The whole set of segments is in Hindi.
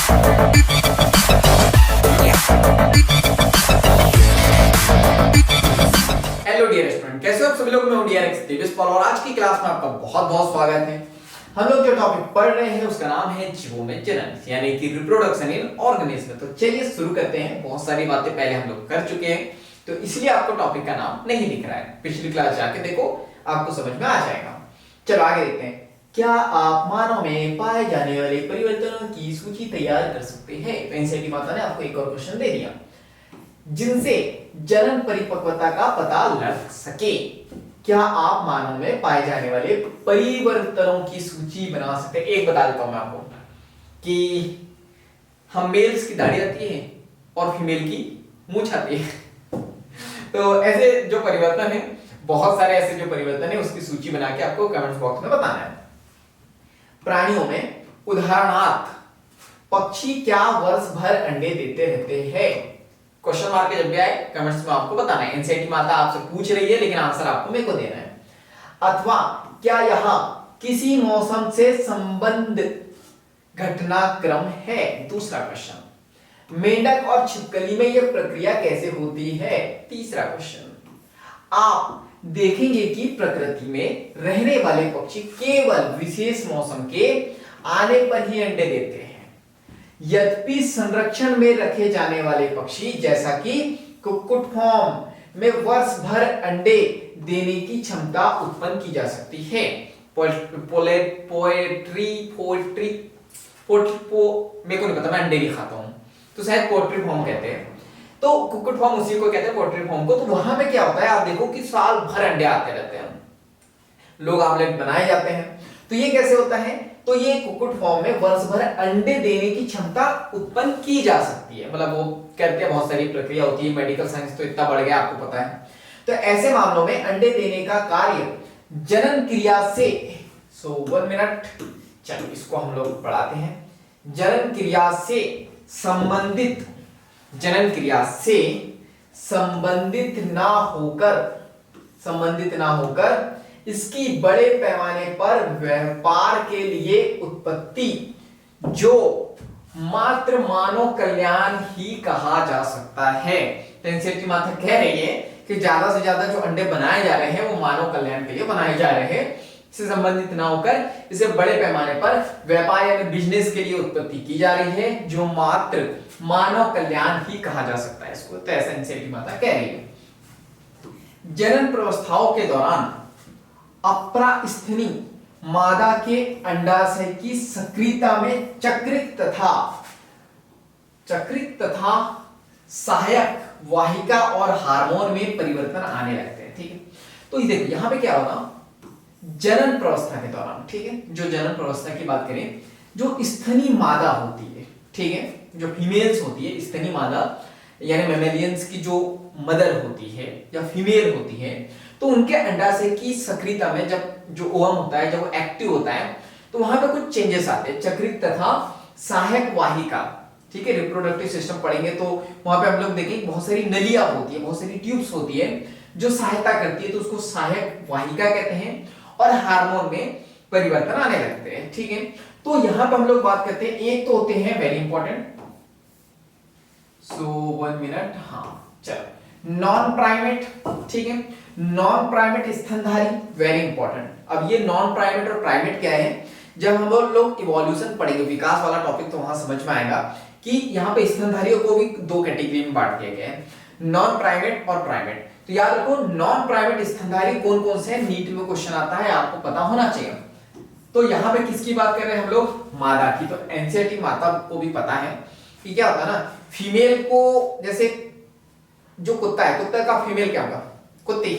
हेलो डियर स्टूडेंट, कैसे हो आप सभी लोग। मैं हूं डीआरएक्स दिव्यस पॉल और आज की क्लास में आपका बहुत बहुत स्वागत है। हम लोग जो टॉपिक पढ़ रहे हैं उसका नाम है जीवों में जनन, यानी कि रिप्रोडक्शन इन ऑर्गेनिज्म। तो चलिए शुरू करते हैं। बहुत सारी बातें पहले हम लोग कर चुके हैं, तो इसलिए आपको टॉपिक का नाम नहीं दिख रहा है। पिछली क्लास जाके देखो, आपको समझ में आ जाएगा। चलो आगे देखते हैं। क्या आप मानव में पाए जाने वाले परिवर्तनों की सूची तैयार कर सकते हैं? तो एनसीईआरटी माता ने आपको एक और क्वेश्चन दे दिया, जिनसे जनन परिपक्वता का पता लग सके। क्या आप मानव में पाए जाने वाले परिवर्तनों की सूची बना सकते हैं? एक बता देता हूं मैं आपको कि हम मेल्स की दाढ़ी आती है और फीमेल की मूंछ आती है। तो ऐसे जो परिवर्तन है, बहुत सारे ऐसे जो परिवर्तन है, उसकी सूची बना के आपको कमेंट्स बॉक्स में बताना है। प्राणियों में उदाहरणार्थ पक्षी क्या वर्ष भर अंडे देते रहते हैं? क्वेश्चन मार्क जब भी आए कमेंट्स में आपको बताना है। एनसीईआरटी माता आपसे पूछ रही है, लेकिन आंसर आपको मेरे को देना है। अथवा क्या यह किसी मौसम से संबंध घटनाक्रम है? दूसरा क्वेश्चन। मेंढक और छिपकली में यह प्रक्रिया कैसे होती है? तीसरा क्वेश्चन। आप देखेंगे कि प्रकृति में रहने वाले पक्षी केवल विशेष मौसम के आने पर ही अंडे देते हैं, यद्यपि संरक्षण में रखे जाने वाले पक्षी जैसा कि कुक्कुट फॉर्म में वर्ष भर अंडे देने की क्षमता उत्पन्न की जा सकती है। मेरे को नहीं पता, मैं अंडे नहीं खाता हूं, तो शायद पोल्ट्री फॉर्म कहते हैं। तो कुक्कुट फॉर्म उसी को कहते हैं, पोल्ट्री फॉर्म को। तो वहां पे क्या होता है, आप देखो कि साल भर अंडे आते रहते हैं, लोग आमलेट बनाए जाते हैं। तो ये कैसे होता है? तो ये कुक्कुट फॉर्म में वर्ष भर अंडे देने की क्षमता उत्पन्न की जा सकती है। मतलब वो कहते हैं बहुत सारी प्रक्रिया होती है, मेडिकल साइंस तो इतना बढ़ गया, आपको पता है। तो ऐसे मामलों में अंडे देने का कार्य जनन क्रिया से 1 मिनट, चलो इसको हम लोग पढ़ाते हैं। जनन क्रिया से संबंधित ना होकर इसकी बड़े पैमाने पर व्यापार के लिए उत्पत्ति, जो मात्र मानव कल्याण ही कहा जा सकता है। तो एनसीईआरटी माता कह रही है कि ज्यादा से ज्यादा जो अंडे बनाए जा रहे हैं वो मानव कल्याण के लिए बनाए जा रहे हैं, इससे संबंधित ना होकर इसे बड़े पैमाने पर व्यापार या बिजनेस के लिए उत्पत्ति की जा रही है, जो मात्र मानव कल्याण ही कहा जा सकता है इसको। तो ऐसा एनसीईआरटी माता कह रही है। जनन प्रवस्थाओं के दौरान अप्रास्थनी मादा के अंडाशय की सक्रियता में चक्रित तथा सहायक वाहिका और हार्मोन में परिवर्तन आने लगते हैं। ठीक है, तो ये देखो यहां पे क्या होगा, जनन प्रवस्था के दौरान, ठीक है, जो जनन प्रवस्था की बात करें, जो स्तनी मादा होती है, ठीक है, जो फीमेल्स होती है, स्तनी मादा यानी मैमेलियंस की जो मदर होती है या फीमेल होती है, तो उनके अंडाशय की सक्रियता में जब जो ओवम होता है, जब वो एक्टिव होता है, तो वहां पे कुछ चेंजेस आते हैं। चक्रित तथा सहायक वाहिका, ठीक है, रिप्रोडक्टिव सिस्टम पढ़ेंगे तो वहां पे हम लोग देखेंगे बहुत सारी नलियां होती है, बहुत सारी ट्यूब्स होती है जो सहायता करती है, तो उसको सहायक वाहिका कहते हैं। और हार्मोन में परिवर्तन आने लगते हैं। ठीक है, तो यहां पर हम लोग बात करते हैं, एक तो होते हैं वेरी इंपॉर्टेंट, 1 मिनट, हाँ चलो, नॉन प्राइमेट, ठीक है, नॉन प्राइमेट स्तनधारी, वेरी इंपॉर्टेंट। अब ये नॉन प्राइमेट और प्राइमेट क्या है, जब हम लोग इवोल्यूशन पढ़ेंगे, विकास वाला टॉपिक, तो वहां समझ में आएगा कि यहाँ पे स्तनधारियों को भी 2 कैटेगरी में बांट दिया गया है, नॉन प्राइमेट और प्राइमेट। तो याद रखो, नॉन प्राइमेट स्तनधारी कौन कौन से हैं, नीट में क्वेश्चन आता है, आपको पता होना चाहिए। तो यहाँ पे किसकी बात कर रहे हैं हम लोग, मादा की। तो एनसीईआरटी माता को भी पता है कि क्या होता है ना, फीमेल को, जैसे जो कुत्ता है, कुत्ता का फीमेल क्या होगा, कुत्ती,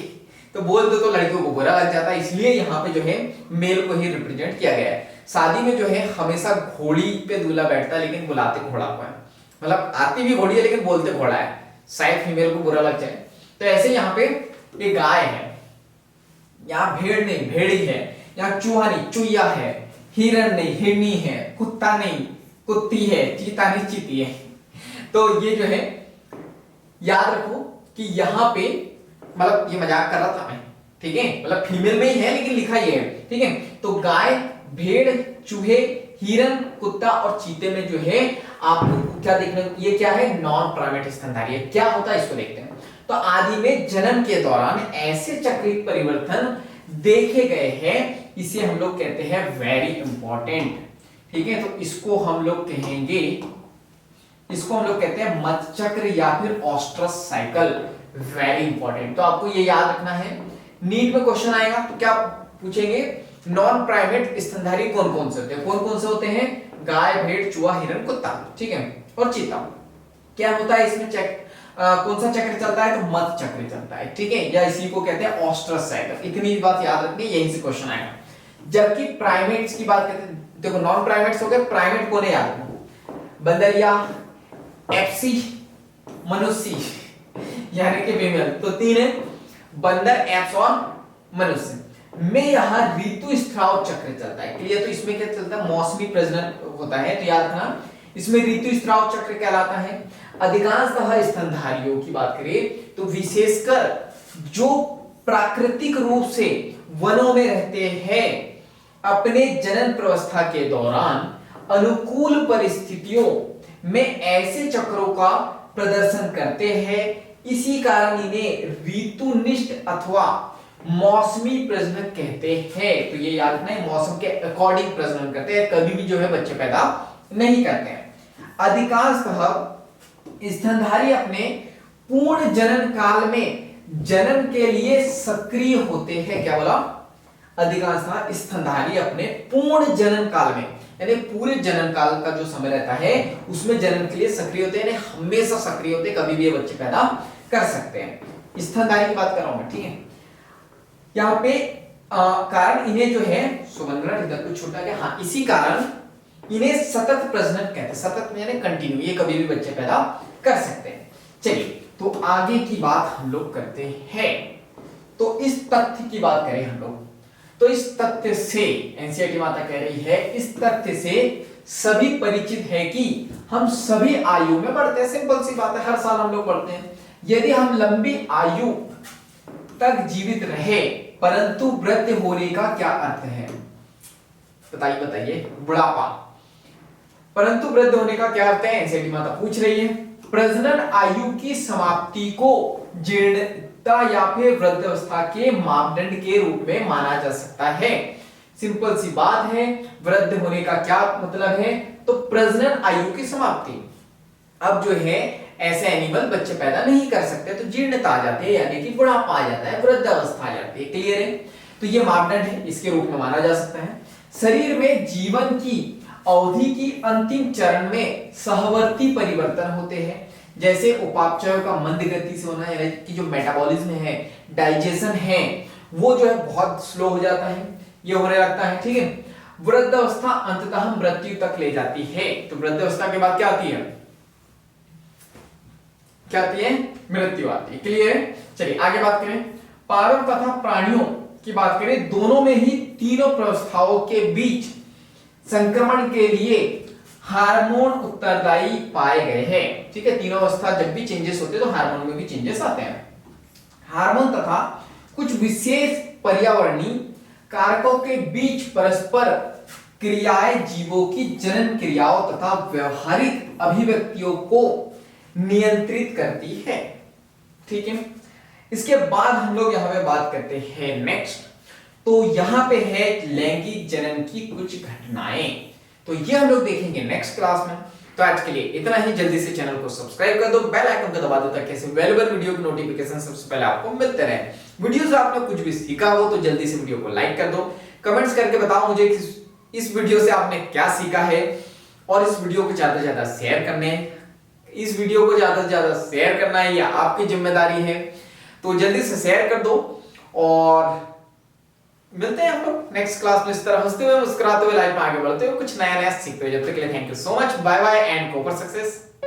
तो बोल दो तो लड़कियों को बुरा लग जाता है, इसलिए यहाँ पे जो है मेल को ही रिप्रेजेंट किया गया है। शादी में जो है हमेशा घोड़ी पे दूल्हा बैठता है, लेकिन बुलाते घोड़ा को है, मतलब आती भी घोड़ी है लेकिन बोलते घोड़ा है, शायद फीमेल को बुरा लग जाए। तो ऐसे यहाँ पे एक गाय है, यहाँ भेड़ नहीं भेड़ी है, यहाँ चूहा नहीं चुईया है, हिरन नहीं हिरनी है, कुत्ता नहीं कुत्ती है, चीता नहीं चीती है। तो ये जो है याद रखो कि यहाँ पे, मतलब ये मजाक कर रहा था मैं, ठीक है, मतलब फीमेल में ही है लेकिन लिखा ये है, ठीक है। तो गाय, भेड़, चूहे, हिरन, कुत्ता और चीते में जो है आपको क्या देखने को, ये क्या है, नॉन प्राइमेट स्तनधारी है। क्या होता है इसको देखते हैं। तो आदि में जन्म के दौरान ऐसे चक्रित परिवर्तन देखे गए हैं, इसे हम लोग कहते हैं वेरी इंपॉर्टेंट। ठीक है, तो इसको हम लोग कहेंगे, इसको हम लोग कहते हैं मत चक्र या फिर ऑस्ट्रस साइकिल। वेरी इंपॉर्टेंट, तो आपको ये याद रखना है। नीट में क्वेश्चन आएगा तो क्या पूछेंगे, नॉन प्राइमेट स्तनधारी कौन कौन से होते हैं, कौन कौन से होते हैं, गाय, भेड़, चूहा, हिरण, कुत्ता, ठीक है, और चीता। क्या होता है इसमें कौन सा चक्र चलता है, तो मत चक्र चलता है, ठीक है, या इसी को कहते हैं ऑस्ट्रस साइकिल। इतनी बात याद रखनी, यहीं से क्वेश्चन आएगा। जबकि प्राइमेट्स की बात करते हैं, देखो नॉन प्राइमेट्स हो गए, प्राइमेट कौन है याद रखना, बंदरिया, एप्सी, मनुष्य यानी कि फीमेल, तो तीन है, बंदर, एप्स और मनुष्य में यहाँ ऋतु स्त्राव चक्र चलता है। क्लियर, तो इसमें क्या चलता है, मौसमी प्रजनन होता है, तो याद रखना इसमें ऋतु स्त्राव चक्र कहलाता है। अधिकांशतः स्तनधारियों की बात करें तो विशेषकर जो प्राकृतिक रूप से वनों में रहते हैं, अपने जनन प्रवस्था के दौरान अनुकूल परिस्थितियों में ऐसे चक्रों का प्रदर्शन करते हैं। इसी कारण इन्हें ऋतुनिष्ठ अथवा मौसमी प्रजनन कहते हैं। तो ये याद रखना है, मौसम के अकॉर्डिंग प्रजनन करते हैं, कभी भी जो है बच्चे पैदा नहीं करते हैं। अधिकांशतः स्तनधारी अपने पूर्ण जनन काल में जन्म के लिए सक्रिय होते हैं। क्या बोला, अधिकांशतः स्तनधारी अपने पूर्ण जनन काल में, यानी पूरे जनन काल का जो समय रहता है उसमें जन्म के लिए सक्रिय होते हैं, यानी हमेशा सक्रिय होते हैं, कभी भी ये बच्चे पैदा कर सकते हैं। स्तनधारी की बात कर रहा हूं मैं, ठीक है। यहाँ पे कारण इन्हें जो है सुवर्ण इधर को छोटा गया, हाँ, इसी कारण इन्हें सतत प्रजनन कहते हैं। सतत यानी कंटिन्यू, ये कभी भी बच्चे पैदा कर सकते हैं। चलिए, तो आगे की बात हम लोग करते हैं। तो इस तथ्य की बात करें हम लोग, तो इस तथ्य से एनसीईआरटी माता कह रही है, इस तथ्य से सभी परिचित है कि हम सभी आयु में बढ़ते हैं। सिंपल सी बात है, हर साल हम लोग बढ़ते हैं। यदि हम लंबी आयु तक जीवित रहे परंतु वृद्ध होने का क्या अर्थ है, बताइए बताइए, बुढ़ापा, परंतु वृद्ध होने का क्या अर्थ है, एनसीईआरटी माता पूछ रही है। प्रजनन आयु की समाप्ति को जीर्णता या फिर वृद्धावस्था के मापदंड के रूप में माना जा सकता है। सिंपल सी बात है, वृद्ध होने का क्या मतलब है, तो प्रजनन आयु की समाप्ति। अब जो है ऐसे एनिमल बच्चे पैदा नहीं कर सकते, तो जीर्णता आ जाती है, यानी कि बुढ़ापा आ जाता है, वृद्धावस्था आ जाती है। क्लियर है, तो ये मापदंड है, इसके रूप में माना जा सकता है। शरीर में जीवन की अवधि की अंतिम चरण में सहवर्ती परिवर्तन होते हैं, जैसे उपापचयों का मंद गति से होना, यानी कि जो मेटाबॉलिज्म है, डाइजेशन है, वो जो है बहुत स्लो हो जाता है, ये होने लगता है, ठीक है। वृद्धावस्था अंततः मृत्यु तक ले जाती है। तो वृद्धावस्था के बाद क्या आती है, क्या आती है, मृत्यु आती है। क्लियर है, चलिए आगे बात करें। पारव तथा प्राणियों की बात करें, दोनों में ही तीनों प्रवस्थाओं के बीच संक्रमण के लिए हार्मोन उत्तरदायी पाए गए हैं। ठीक है, तीनों अवस्था जब भी चेंजेस होते हैं तो हार्मोन में भी चेंजेस आते हैं। हार्मोन तथा कुछ विशेष पर्यावरणीय कारकों के बीच परस्पर क्रियाएं जीवों की जनन क्रियाओं तथा व्यवहारिक अभिव्यक्तियों को नियंत्रित करती है। ठीक है, इसके बाद हम लोग यहां पे बात करते हैं नेक्स्ट। तो यहां पे है लैंगिक जनन की कुछ घटनाएं, तो ये हम लोग देखेंगे नेक्स्ट क्लास में। तो आज के लिए इतना ही, जल्दी से चैनल को सब्सक्राइब कर दो, बेल आइकन को दबा दो ताकि ऐसे वैल्यूएबल वीडियो की नोटिफिकेशन सबसे पहले आपको मिलते रहे। वीडियो से आपने कुछ भी सीखा हो तो जल्दी से वीडियो को लाइक कर दो, कमेंट्स करके बताओ मुझे इस वीडियो से आपने क्या सीखा है, और इस वीडियो को ज्यादा से ज्यादा शेयर करना है, ये आपकी जिम्मेदारी है। तो जल्दी से शेयर कर दो, और मिलते हैं हम लोग नेक्स्ट क्लास में। इस तरह हंसते हुए मुस्कुराते हुए लाइफ में आगे बढ़ते हुए कुछ नया नया सीखते हुए। जब तक के लिए thank you so much, bye bye and go for success.